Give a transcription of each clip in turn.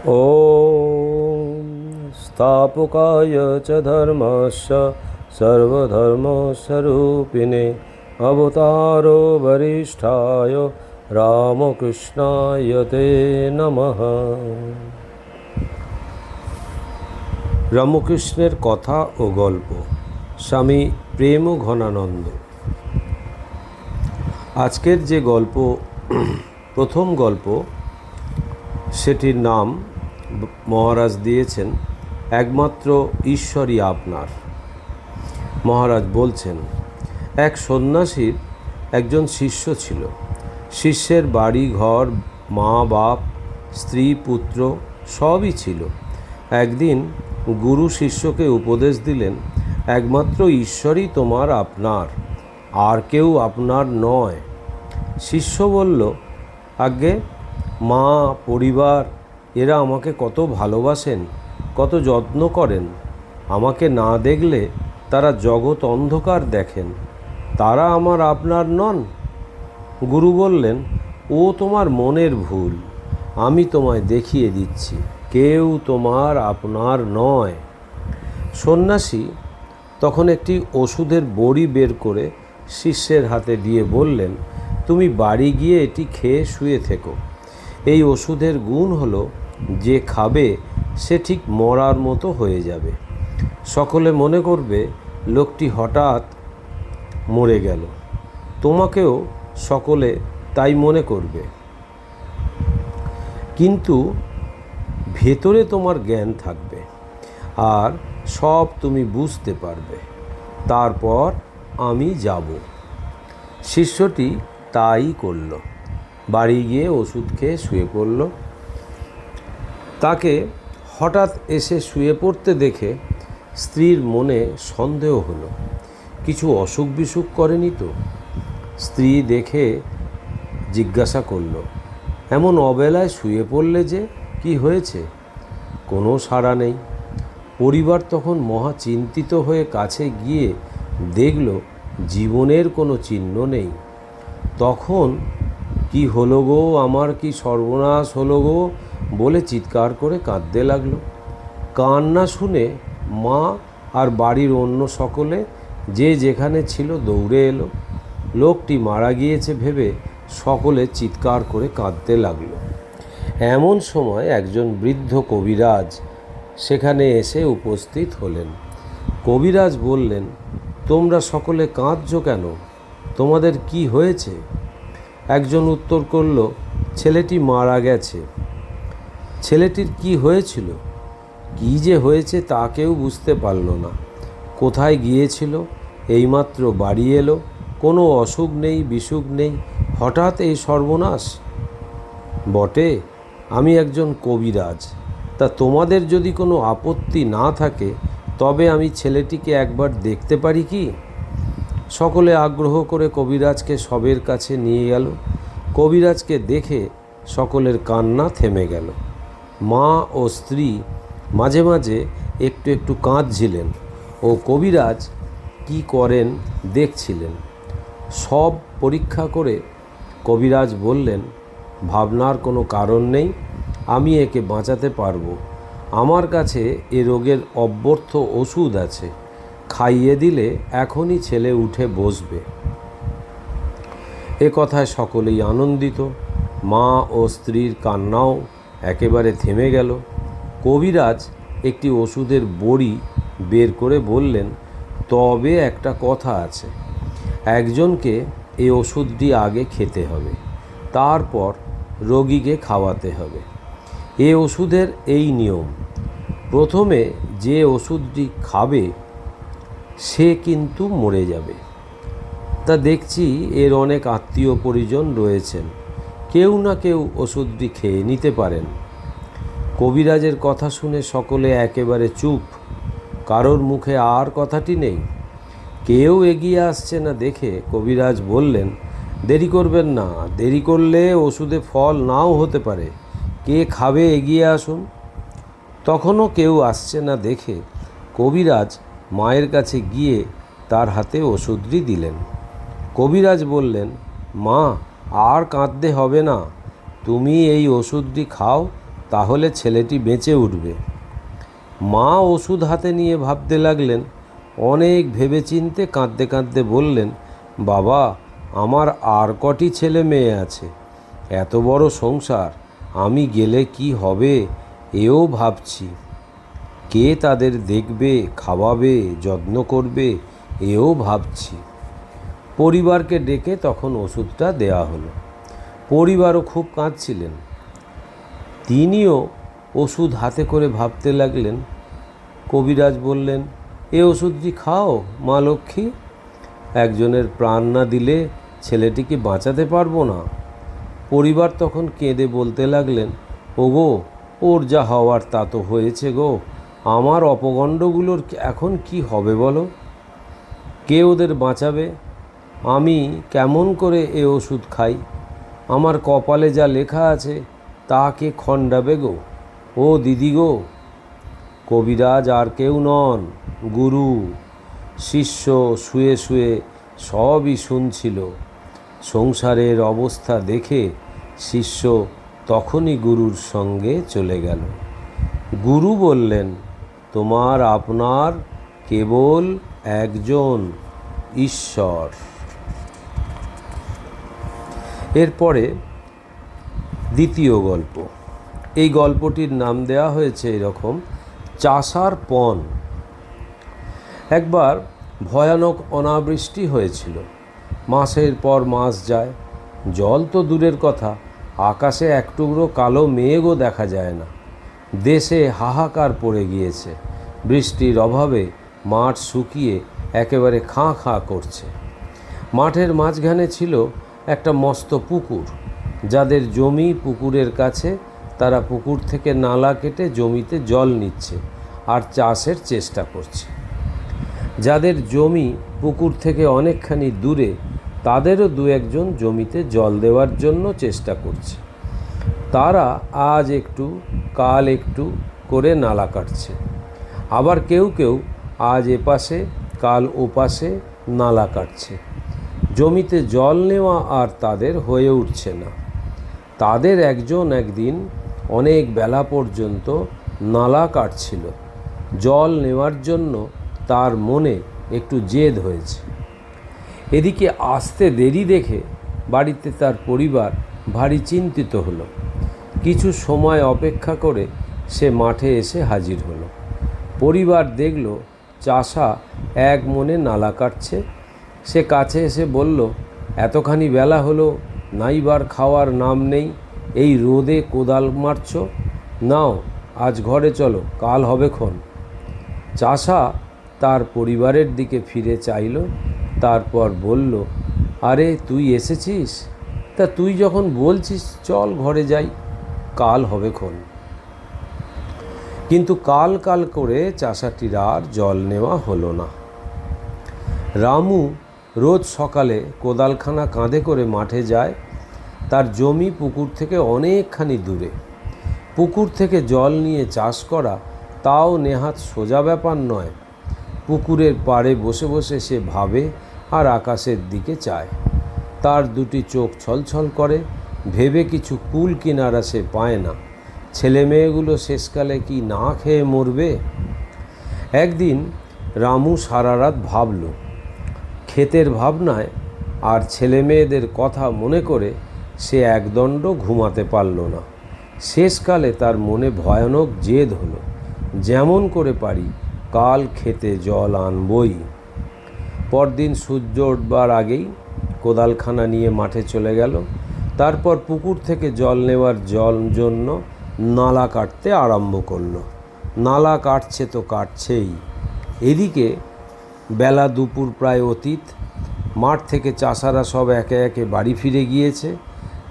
ॐ स्थापकाय च धर्मस्य सर्वधर्मस्वरूपिणे अवतारो वरिष्ठाय रामकृष्णाय ते नमः। রামকৃষ্ণের কথা ও গল্প, স্বামী প্রেম ঘনানন্দ। আজকের যে গল্প, প্রথম গল্প, সেটির নাম মহারাজ দিয়েছেন একমাত্র ঈশ্বরই আপনার। মহারাজ বলছেন, এক সন্ন্যাসীর একজন শিষ্য ছিল। শিষ্যের বাড়ি ঘর, মা বাপ, স্ত্রী পুত্র সবই ছিল। একদিন গুরু শিষ্যকে উপদেশ দিলেন, একমাত্র ঈশ্বরই তোমার আপনার, আর কেউ আপনার নয়। শিষ্য বলল, আজ্ঞে, মা পরিবার এরা আমাকে কত ভালোবাসেন, কত যত্ন করেন। আমাকে না দেখলে তারা জগৎ অন্ধকার দেখেন, তারা আমার আপনার নন। গুরু বললেন, ও তোমার মনের ভুল, আমি তোমায় দেখিয়ে দিচ্ছি, কেউ তোমার আপনার নয়। সন্ন্যাসী তখন একটি ওষুধের বড়ি বের করে শিষ্যের হাতে দিয়ে বললেন, তুমি বাড়ি গিয়ে এটি খেয়ে শুয়ে থেকো। এই ওষুধের গুণ হলো, যে খাবে সে ঠিক মরার মতো হয়ে যাবে। সকলে মনে করবে লোকটি হঠাৎ মরে গেল। তোমাকেও সকলে তাই মনে করবে, কিন্তু ভেতরে তোমার জ্ঞান থাকবে আর সব তুমি বুঝতে পারবে। তারপর আমি যাব। শিষ্যটি তাই করল। বাড়ি গিয়ে ওষুধ খেয়ে শুয়ে পড়ল। তাকে হঠাৎ এসে শুয়ে পড়তে দেখে স্ত্রীর মনে সন্দেহ হলো, কিছু অসুখ বিসুখ করেনি তো? স্ত্রী দেখে জিজ্ঞাসা করল, এমন অবেলায় শুয়ে পড়লে যে, কি হয়েছে? কোনো সাড়া নেই। পরিবার তখন মহা চিন্তিত হয়ে কাছে গিয়ে দেখল জীবনের কোনো চিহ্ন নেই। তখন কি হলো গো, আমার কি সর্বনাশ হলো গো বলে চিৎকার করে কাঁদতে লাগলো। কান্না শুনে মা আর বাড়ির অন্য সকলে যে যেখানে ছিল দৌড়ে এলো। লোকটি মারা গিয়েছে ভেবে সকলে চিৎকার করে কাঁদতে লাগলো। এমন সময় একজন বৃদ্ধ কবিরাজ সেখানে এসে উপস্থিত হলেন। কবিরাজ বললেন, তোমরা সকলে কাঁদছো কেন? তোমাদের কি হয়েছে? একজন উত্তর করল, ছেলেটি মারা গেছে। ছেলেটির কি হয়েছিল? কি যে হয়েছে তা কেউ বুঝতে পারল না। কোথায় গিয়েছিল, এইমাত্র বাড়ি এলো, কোনো অসুখ নেই, বিসুখ নেই, হঠাৎ এই সর্বনাশ। বটে, আমি একজন কবিরাজ, তা তোমাদের যদি কোনো আপত্তি না থাকে তবে আমি ছেলেটিকে একবার দেখতে পারি কি? সকলে আগ্রহ করে কবিরাজকে সবের কাছে নিয়ে গেল। কবিরাজকে দেখে সকলের কান্না থেমে গেল। মা ও স্ত্রী মাঝে মাঝে একটু একটু কাঁদছিলেন ও কবিরাজ কি করেন দেখছিলেন। সব পরীক্ষা করে কবিরাজ বললেন, ভাবনার কোনো কারণ নেই, আমি একে বাঁচাতে পারবো। আমার কাছে এ রোগের অব্যর্থ ওষুধ আছে, খাইয়ে দিলে এখনই ছেলে উঠে বসবে। এ কথায় সকলেই আনন্দিত। মা ও স্ত্রীর কান্নাও একেবারে থেমে গেল। কবিরাজ একটি ওষুধের বড়ি বের করে বললেন, তবে একটা কথা আছে, একজনকে এই ওষুধটি আগে খেতে হবে, তারপর রোগীকে খাওয়াতে হবে। এ ওষুধের এই নিয়ম, প্রথমে যে ওষুধটি খাবে সে কিন্তু মরে যাবে। তা দেখছি এর অনেক আত্মীয় পরিজন রয়েছেন, কেউ না কেউ ওষুধটি খেয়ে নিতে পারেন। কবিরাজের কথা শুনে সকলে একেবারে চুপ, কারোর মুখে আর কথাটি নেই। কেউ এগিয়ে আসছে না দেখে কবিরাজ বললেন, দেরি করবেন না, দেরি করলে ওষুধে ফল নাও হতে পারে, কে খাবে এগিয়ে আসুন। তখনও কেউ আসছে না দেখে কবিরাজ মায়ের কাছে গিয়ে তার হাতে ওষুধটি দিলেন। কবিরাজ বললেন, মা আর কাঁদতে হবে না, তুমি এই ওষুধটি খাও, তাহলে ছেলেটি বেঁচে উঠবে। মা ওষুধ হাতে নিয়ে ভাবতে লাগলেন। অনেক ভেবেচিন্তে কাঁদতে কাঁদতে বললেন, বাবা, আমার আর কটি ছেলে মেয়ে আছে, এত বড় সংসার, আমি গেলে কি হবে এও ভাবছি। কে তাদের দেখবে, খাওয়াবে, যত্ন করবে এও ভাবছি। পরিবারকে ডেকে তখন ওষুধটা দেয়া হলো। পরিবারও খুব কাঁদছিলেন। তিনিও ওষুধ হাতে করে ভাবতে লাগলেন। কবিরাজ বললেন, এ ওষুধটি খাও মা লক্ষ্মী, একজনের প্রাণ না দিলে ছেলেটিকে বাঁচাতে পারবো না। পরিবার তখন কেঁদে বলতে লাগলেন, ওগো, ওর যা হওয়ার তা তো হয়েছে গো, আমার অপগণ্ডগুলোর এখন কি হবে বলো? কে ওদের বাঁচাবে? আমি কেমন করে এ ওষুধ খাই? আমার কপালে যা লেখা আছে তা কে খণ্ডাবে গো? ও দিদি গো! কবিরাজ আর কেউ নন, গুরু। শিষ্য শুয়ে শুয়ে সবই শুনছিল। সংসারের অবস্থা দেখে শিষ্য তখনই গুরুর সঙ্গে চলে গেল। গুরু বললেন, তোমার আপনার কেবল একজন, ঈশ্বর। এরপরে দ্বিতীয় গল্প। এই গল্পটির নাম দেওয়া হয়েছে এরকম, চাষার পণ। একবার ভয়ানক অনাবৃষ্টি হয়েছিল। মাসের পর মাস যায়, জল তো দূরের কথা, আকাশে এক টুকরো কালো মেঘও দেখা যায় না। দেশে হাহাকার পড়ে গিয়েছে। বৃষ্টির অভাবে মাঠ শুকিয়ে একেবারে খাঁ খাঁ করছে। মাঠের মাঝখানে ছিল একটা মস্ত পুকুর। যাদের জমি পুকুরের কাছে, তারা পুকুর থেকে নালা কেটে জমিতে জল নিচ্ছে আর চাষের চেষ্টা করছে। যাদের জমি পুকুর থেকে অনেকখানি দূরে, তাদেরও দু একজন জমিতে জল দেওয়ার জন্য চেষ্টা করছে। তারা আজ একটু কাল একটু করে নালা কাটছে। আবার কেউ কেউ আজ এপাশে কাল ওপাশে নালা কাটছে। জমিতে জল নেওয়া আর তাদের হয়ে উঠছে না। তাদের একজন একদিন অনেক বেলা পর্যন্ত নালা কাটছিল। জল নেওয়ার জন্য তার মনে একটু জেদ হয়েছে। এদিকে আসতে দেরি দেখে বাড়িতে তার পরিবার ভারী চিন্তিত হলো। কিছু সময় অপেক্ষা করে সে মাঠে এসে হাজির হলো। পরিবার দেখল চাষা এক মনে নালা কাটছে। সে কাছে এসে বলল, এতখানি বেলা হলো, নাইবার খাওয়ার নাম নেই, এই রোদে কোদাল মারছ? নাও, আজ ঘরে চলো, কাল হবে ক্ষণ। চাষা তার পরিবারের দিকে ফিরে চাইল, তারপর বলল, আরে তুই এসেছিস, তা তুই যখন বলছিস চল ঘরে যাই, কাল হবে ক্ষণ। কিন্তু কাল কাল করে চাষাটির আর জল নেওয়া হলো না। রামু রোজ সকালে কোদালখানা কাঁধে করে মাঠে যায়। তার জমি পুকুর থেকে অনেকখানি দূরে। পুকুর থেকে জল নিয়ে চাষ করা তাও নেহাত সোজা ব্যাপার নয়। পুকুরের পাড়ে বসে বসে সে ভাবে আর আকাশের দিকে চায়। তার দুটি চোখ ছলছল করে, ভেবে কিছু কুল কিনারা সে পায় না। ছেলে মেয়েগুলো শেষকালে কি না খেয়ে মরবে? একদিন রামু সারা রাত ভাবল। ক্ষেতের ভাবনায় আর ছেলে মেয়েদের কথা মনে করে সে একদণ্ড ঘুমাতে পারল না। শেষকালে তার মনে ভয়ানক জেদ হলো, যেমন করে পারি কাল খেতে জল আনবই। পরদিন সূর্য উঠবার আগেই কোদালখানা নিয়ে মাঠে চলে গেল। তারপর পুকুর থেকে জল নেওয়ার জন্য নালা কাটতে আরম্ভ করলো। নালা কাটছে তো কাটছেই। এদিকে বেলা দুপুর প্রায় অতীত। মাঠ থেকে চাষারা সব একে একে বাড়ি ফিরে গিয়েছে।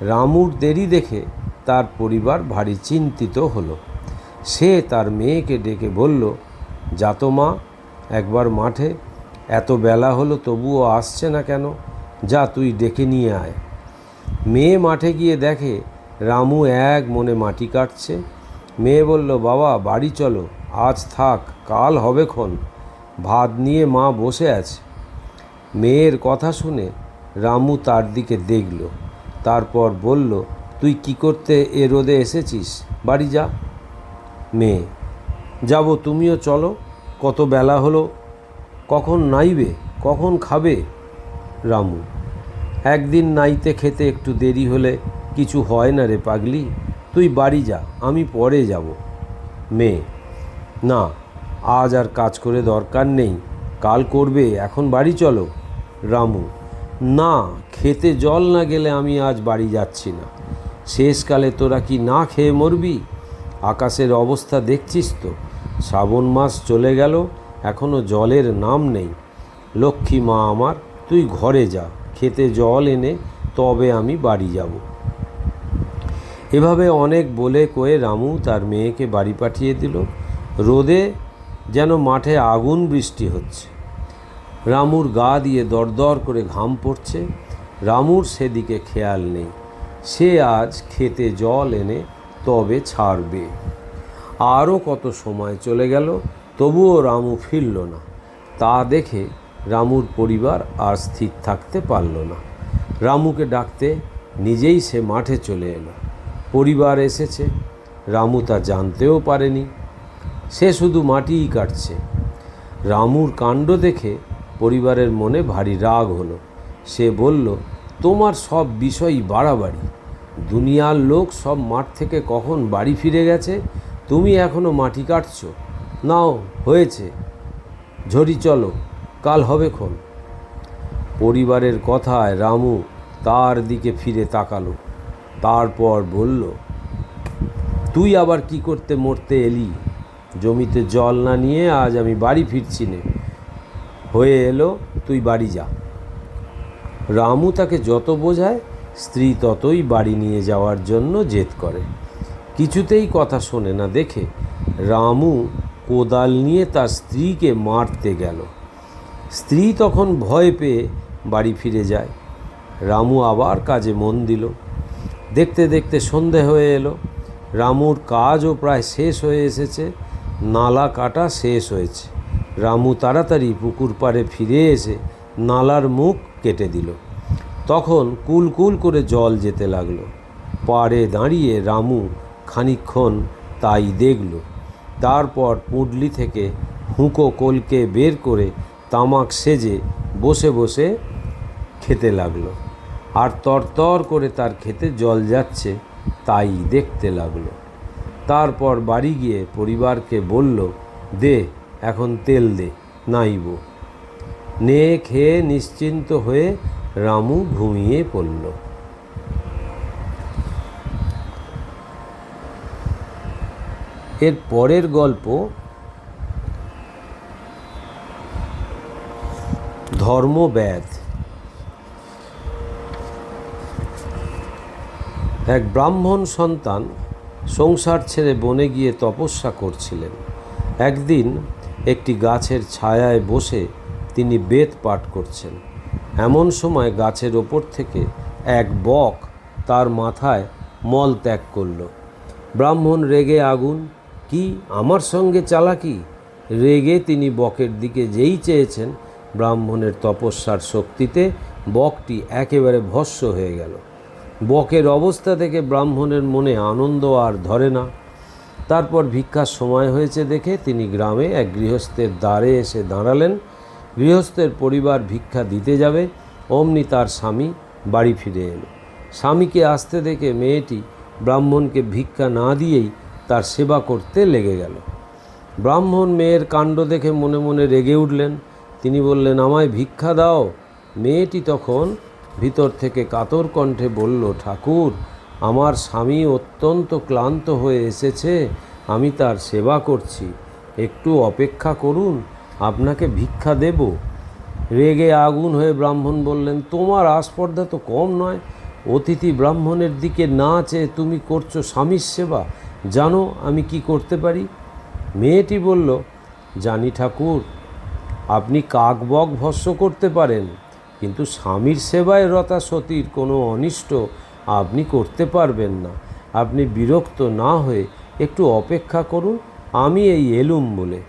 রামুর দেরি দেখে তার পরিবার ভারী চিন্তিত হলো। সে তার মেয়েকে ডেকে বলল, যাতো মা, একবার মাঠে, এত বেলা হলো তবুও আসছে না কেন? যা, তুই ডেকে নিয়ে আয়। মেয়ে মাঠে গিয়ে দেখে রামু এক মনে মাটি কাটছে। মেয়ে বলল, বাবা বাড়ি চলো, আজ থাক, কাল হবে ক্ষণ, ভাত নিয়ে মা বসে আছে। মেয়ের কথা শুনে রামু তার দিকে দেখল, তারপর বলল, তুই কি করতে এ রোদে এসেছিস? বাড়ি যা। মেয়ে: যাব, তুমিও চলো। কত বেলা হলো, কখন নাইবে, কখন খাবে? রামু: একদিন নাইতে খেতে একটু দেরি হলে কিছু হয় না রে পাগলি, তুই বাড়ি যা, আমি পরে যাব। মেয়ে: না, আজ আর কাজ করে দরকার নেই, কাল করবে, এখন বাড়ি চলো। রামু: না, খেতে জল না গেলে আমি আজ বাড়ি যাচ্ছি না। শেষকালে তোরা কি না খেয়ে মরবি? আকাশের অবস্থা দেখছিস তো, শ্রাবণ মাস চলে গেল, এখনও জলের নাম নেই। লক্ষ্মী মা আমার, তুই ঘরে যা, খেতে জল এনে তবে আমি বাড়ি যাব। এভাবে অনেক বলে কয়ে রামু তার মেয়েকে বাড়ি পাঠিয়ে দিল। রোদে যেন মাঠে আগুন বৃষ্টি হচ্ছে। রামুর গা দিয়ে দরদর করে ঘাম পড়ছে। রামুর সেদিকে খেয়াল নেই, সে আজ খেতে জল এনে তবে ছাড়বে। আরও কত সময় চলে গেল, তবুও রামু ফিরল না। তা দেখে রামুর পরিবার আর স্থির থাকতে পারল না। রামুকে ডাকতে নিজেই সে মাঠে চলে এলো। পরিবার এসেছে, রামু তা জানতেও পারেনি। সে শুধু মাটিই কাটছে। রামুর কাণ্ড দেখে পরিবারের মনে ভারী রাগ হলো। সে বলল, তোমার সব বিষয়ই বাড়াবাড়ি। দুনিয়ার লোক সব মাঠ থেকে কখন বাড়ি ফিরে গেছে, তুমি এখনও মাটি কাটছ? নাও, হয়েছে, ঝরি চলো, কাল হবে খন। পরিবারের কথায় রামু তার দিকে ফিরে তাকালো। তারপর বলল, তুই আবার কি করতে মরতে এলি? জমিতে জল না নিয়ে আজ আমি বাড়ি ফিরছি নে। হয়ে এলো, তুই বাড়ি যা। রামু তাকে যত বোঝায়, স্ত্রী ততই বাড়ি নিয়ে যাওয়ার জন্য জেদ করে। কিছুতেই কথা শোনে না দেখে রামু কোদাল নিয়ে তার স্ত্রীকে মারতে গেল। স্ত্রী তখন ভয় পেয়ে বাড়ি ফিরে যায়। রামু আবার কাজে মন দিল। দেখতে দেখতে সন্ধে হয়ে এলো। রামুর কাজও প্রায় শেষ হয়ে এসেছে। নালা কাটা শেষ হয়েছে। রামু তাড়াতাড়ি পুকুর পাড়ে ফিরে এসে নালার মুখ কেটে দিল। তখন কুলকুল করে জল যেতে লাগলো। পাড়ে দাঁড়িয়ে রামু খানিকক্ষণ তাই দেখল। তারপর পুঁটলি থেকে হুঁকো কলকে বের করে তামাক সেজে বসে বসে খেতে লাগলো। আর তরতর করে তার খেতে জল যাচ্ছে তাই দেখতে লাগলো। তারপর বাড়ি গিয়ে পরিবারকে বলল, দে, এখন তেল দে, নাইব। নে খেয়ে নিশ্চিন্ত হয়ে রামু ঘুমিয়ে পড়ল। এর পরের গল্প ধর্মব্যাধ। এক ব্রাহ্মণ সন্তান সংসার ছেড়ে বনে গিয়ে তপস্যা করছিলেন। একদিন একটি গাছের ছায়ায় বসে তিনি বেদ পাঠ করছেন। এমন সময় গাছের ওপর থেকে এক বক তার মাথায় মল ত্যাগ করল। ব্রাহ্মণ রেগে আগুন, কি আমার সঙ্গে চালাকি! রেগে তিনি বকের দিকে যেই চেয়েছেন, ব্রাহ্মণের তপস্যার শক্তিতে বকটি একেবারে ভস্ম হয়ে গেল। বকের অবস্থা দেখে ব্রাহ্মণের মনে আনন্দ আর ধরে না। তারপর ভিক্ষার সময় হয়েছে দেখে তিনি গ্রামে এক গৃহস্থের দ্বারে এসে দাঁড়ালেন। গৃহস্থের পরিবার ভিক্ষা দিতে যাবে, অমনি তার স্বামী বাড়ি ফিরে এলো। স্বামীকে আসতে দেখে মেয়েটি ব্রাহ্মণকে ভিক্ষা না দিয়েই তার সেবা করতে লেগে গেল। ব্রাহ্মণ মেয়ের কাণ্ড দেখে মনে মনে রেগে উঠলেন। তিনি বললেন, আমায় ভিক্ষা দাও। মেয়েটি তখন ভিতর থেকে কাতর কণ্ঠে বলল, ঠাকুর, আমার স্বামী অত্যন্ত ক্লান্ত হয়ে এসেছে, আমি তার সেবা করছি, একটু অপেক্ষা করুন, আপনাকে ভিক্ষা দেব। রেগে আগুন হয়ে ব্রাহ্মণ বললেন, তোমার আস্পর্ধা তো কম নয়, অতিথি ব্রাহ্মণের দিকে না চেয়ে তুমি করছো স্বামীর সেবা, জানো আমি কি করতে পারি? মেয়েটি বলল, জানি ঠাকুর, আপনি কাক বক ভস্ম করতে পারেন, কিন্তু স্বামীর সেবায় রতা সতীর কোনো অনিষ্ট আপনি করতে পারবেন না। আপনি বিরক্ত না হয়ে একটু অপেক্ষা করুন, আমি এই এলুম বলে।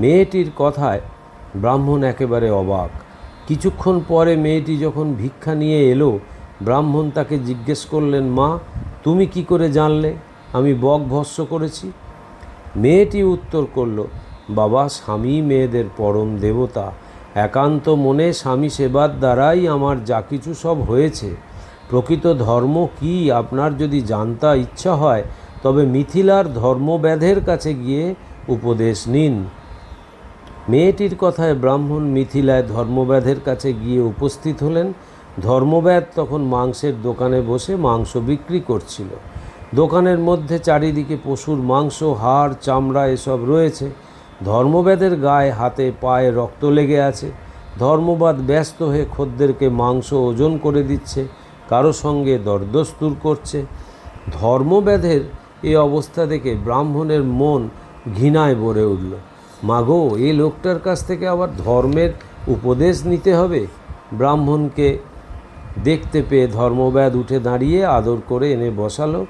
মেয়েটির কথায় ব্রাহ্মণ একেবারে অবাক। কিছুক্ষণ পরে মেয়েটি যখন ভিক্ষা নিয়ে এলো, ব্রাহ্মণ তাকে জিজ্ঞেস করলেন, মা, তুমি কি করে জানলে আমি বক ভস্ম করেছি? মেয়েটি উত্তর করল, বাবা, স্বামী মেয়েদের পরম দেবতা। একান্ত মনে স্বামী সেবার দ্বারাই আমার যা কিছু সব হয়েছে। প্রকৃত ধর্ম কি আপনার যদি জানতে ইচ্ছা হয় তবে মিথিলার ধর্মব্যাধের কাছে গিয়ে উপদেশ নিন। মেয়েটির কথায় ব্রাহ্মণ মিথিলায় ধর্মব্যাধের কাছে গিয়ে উপস্থিত হলেন। ধর্মব্যাধ তখন মাংসের দোকানে বসে মাংস বিক্রি করছিল। দোকানের মধ্যে চারিদিকে পশুর মাংস, হাড়, চামড়া এসব রয়েছে। ধর্মব্যাধের গায়ে, হাতে, পায়ে রক্ত লেগে আছে। ধর্মবাদ ব্যস্ত হয়ে খদ্দেরকে মাংস ওজন করে দিচ্ছে, কারো সঙ্গে দরদস্তুর করছে। ধর্মব্যাধের এই অবস্থা দেখে ব্রাহ্মণের মন ঘৃণায় ভরে উঠল। মাগো, এই লোকটার কাছ থেকে আবার ধর্মের উপদেশ নিতে হবে। ব্রাহ্মণকে দেখতে পেয়ে ধর্মব্যাধ উঠে দাঁড়িয়ে আদর করে এনে বসালো।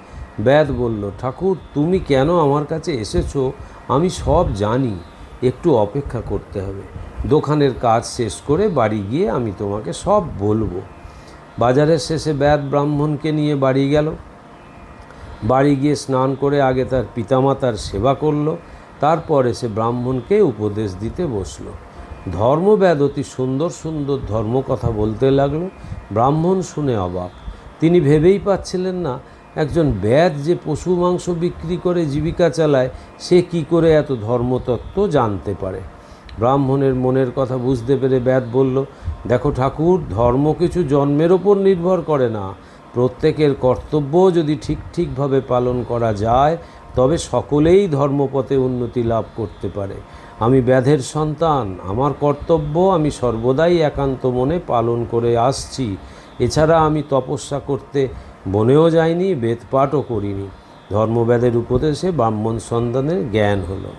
ব্যাধ বলল, ঠাকুর, তুমি কেন আমার কাছে এসেছো আমি সব জানি, একটু অপেক্ষা করতে হবে। দোকানের কাজ শেষ করে বাড়ি গিয়ে আমি তোমাকে সব বলবো। বাজারের শেষে ব্যাধ ব্রাহ্মণকে নিয়ে বাড়ি গেল। বাড়ি গিয়ে স্নান করে আগে তার পিতামাতার সেবা করল, তারপর এসে ব্রাহ্মণকে উপদেশ দিতে বসল। ধর্মব্যাধ অতি সুন্দর সুন্দর ধর্মকথা বলতে লাগলো। ব্রাহ্মণ শুনে অবাক। তিনি ভেবেই পাচ্ছিলেন না, একজন ব্যাধ যে পশু মাংস বিক্রি করে জীবিকা চালায়, সে কি করে এত ধর্মতত্ত্ব জানতে পারে। ব্রাহ্মণের মনের কথা বুঝতে পেরে ব্যাধ বলল, দেখো ঠাকুর, ধর্ম কিছু জন্মের ওপর নির্ভর করে না। প্রত্যেকের কর্তব্য যদি ঠিকভাবে পালন করা যায় তবে সকলেই ধর্মপথে উন্নতি লাভ করতে পারে। আমি ব্যাধের সন্তান, আমার কর্তব্য আমি সর্বদাই একান্ত মনে পালন করে আসছি। এছাড়া আমি তপস্যা করতে বনেও যাইনি, বেদপাঠও করিনি। ধর্মব্যাধের উপদেশে ব্রাহ্মণ সন্তানের জ্ঞান হলো।